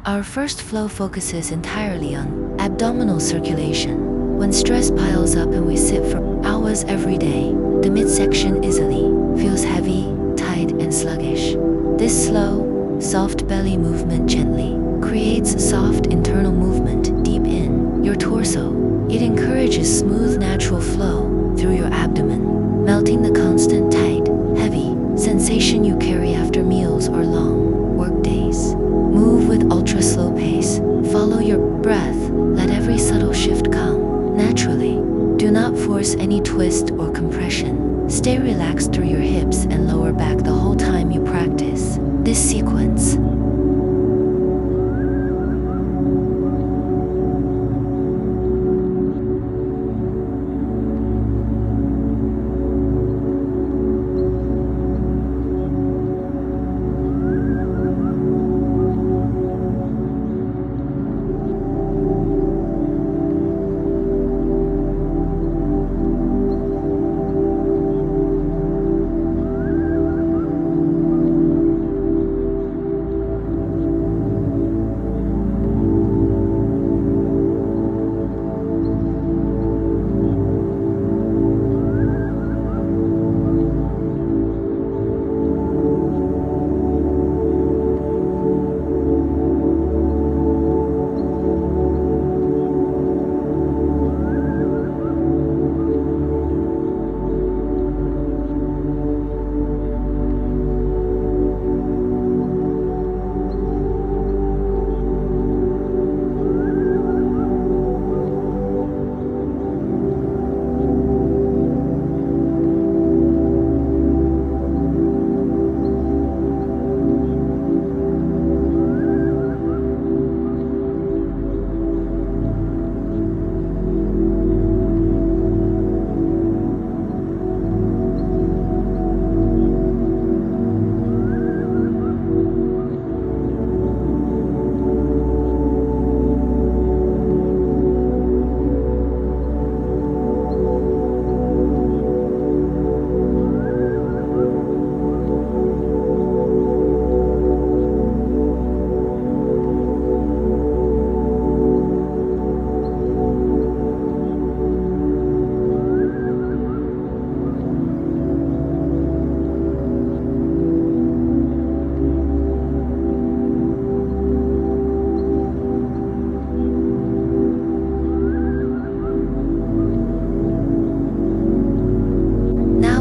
Our first flow focuses entirely on abdominal circulation. When stress piles up and we sit for hours every day, the midsection easily feels heavy, tight, and sluggish. This slow, soft belly movement gently creates soft internal movement deep in your torso. It encourages smooth, natural flow through your abdomen, melting the constant, tight, heavy sensation you carry after meals or long work days. Move with ultra-slow pace. Follow your breath. Let every subtle shift come naturally. Do not force any twist or compression. Stay relaxed through your hips and lower back the whole time you practice this sequence.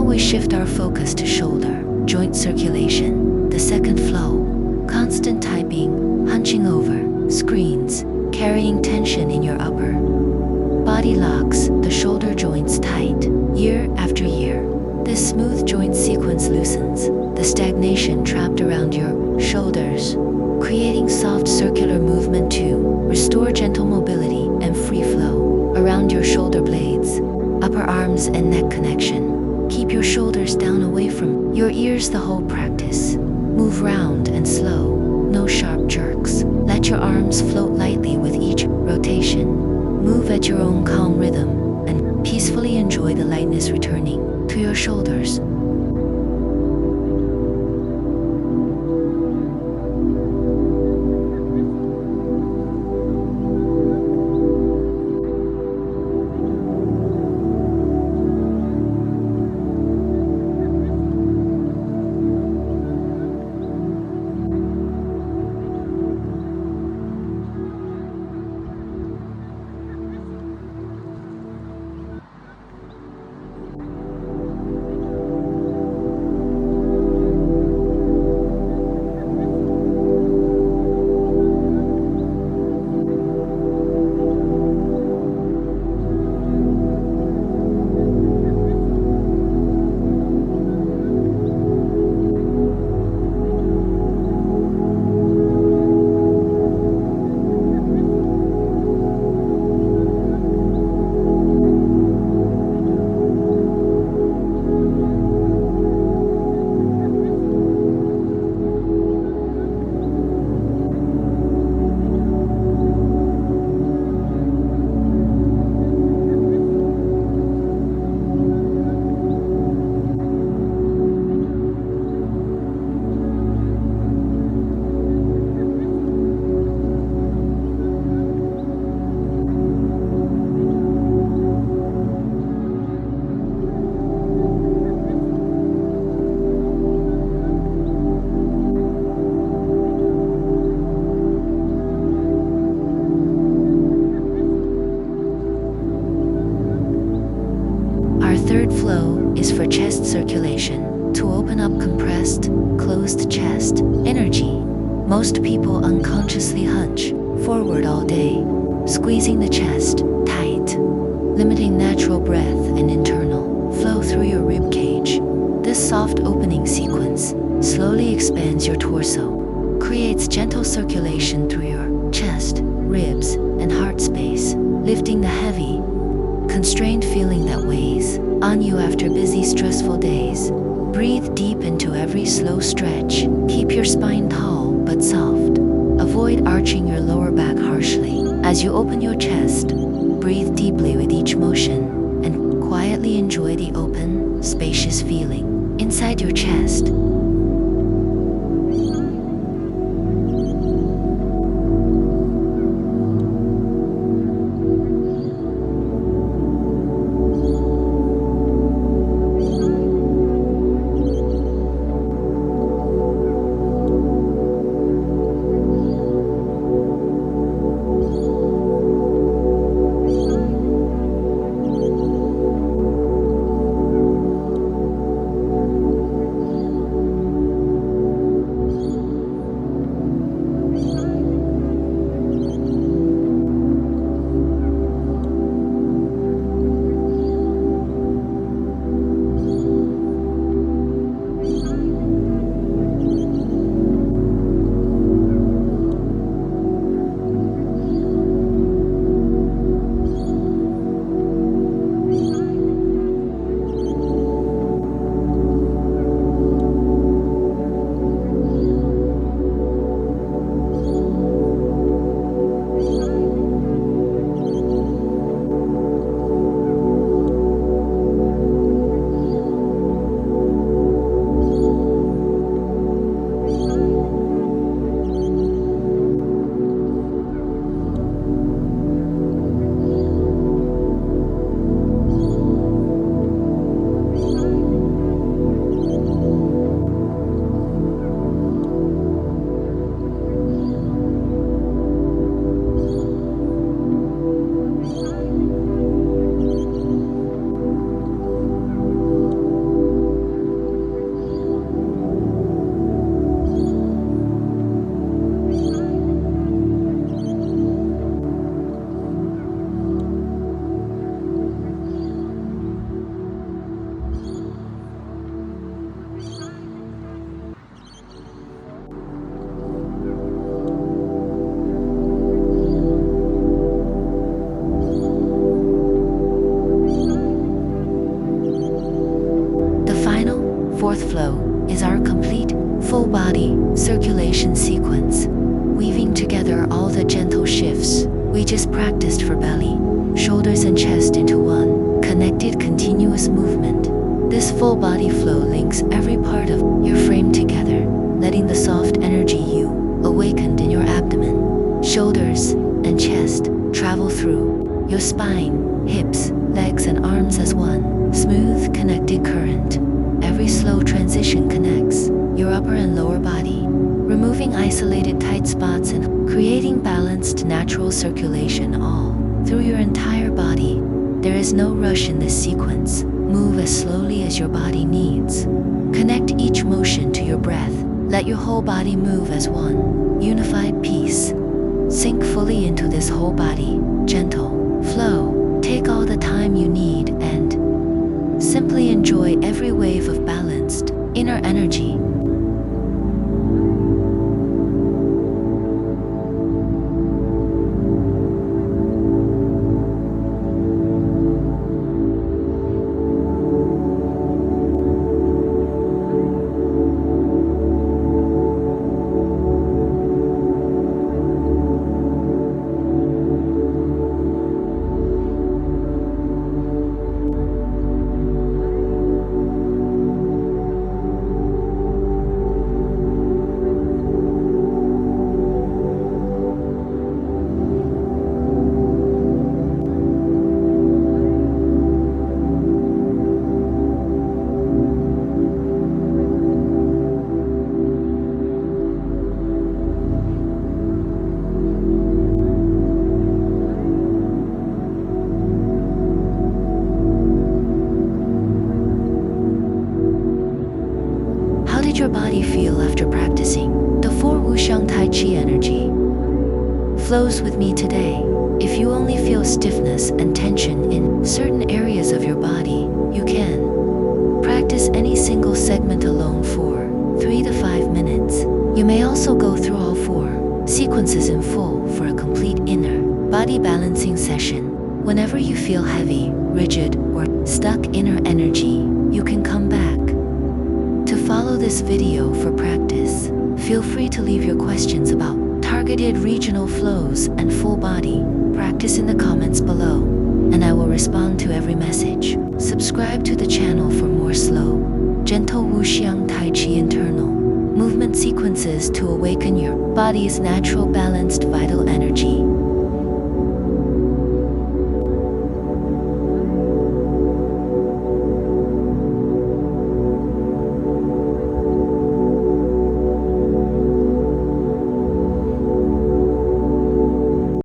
We shift our focus to shoulder, joint circulation, the second flow, constant typing, hunching over, screens, carrying tension in your upper body locks the shoulder joints tight. Year after year, this smooth joint sequence loosens the stagnation trapped around your shoulders, creating soft circular movement to restore gentle mobility and free flow around your shoulder blades, upper arms and neck connection. Keep your shoulders down away from your ears the whole practice. Move round and slow, no sharp jerks. Let your arms float lightly with each rotation. Move at your own calm rhythm and peacefully enjoy the lightness returning to your shoulders. Most people unconsciously hunch forward all day, squeezing the chest tight, limiting natural breath and internal flow through your rib cage. This soft opening sequence slowly expands your torso, creates gentle circulation through your chest, ribs, and heart space, lifting the heavy, constrained feeling that weighs on you after busy, stressful days. Breathe deep into every slow stretch. Keep your spine tall but soft. Avoid arching your lower back harshly. As you open your chest, breathe deeply with each motion and quietly enjoy the open, spacious feeling inside your chest. Fourth flow is our complete, full body circulation sequence, weaving together all the gentle shifts we just practiced for belly, shoulders, and chest into one connected, continuous movement. This full body flow links every part of your frame together, letting the soft energy you awakened in your abdomen, shoulders, and chest travel through your spine, hips, legs, and arms as one smooth, connected current. Every slow transition connects your upper and lower body, removing isolated tight spots and creating balanced, natural circulation all through your entire body. There is no rush in this sequence. Move as slowly as your body needs. Connect each motion to your breath. Let your whole body move as one unified piece. Sink fully into this whole body, gentle flow. Take all the time you need and simply enjoy every wave of balanced inner energy. flows with me today. If you only feel stiffness and tension in certain areas of your body, you can practice any single segment alone for 3 to 5 minutes. You may also go through all 4 sequences in full for a complete inner body balancing session. Whenever you feel heavy, rigid, or stuck inner energy, you can come back. To follow this video for practice, feel free to leave your questions about targeted regional flows and full body practice in the comments below, and I will respond to every message. Subscribe to the channel for more slow, gentle wuxiang tai chi internal movement sequences to awaken your body's natural balanced vital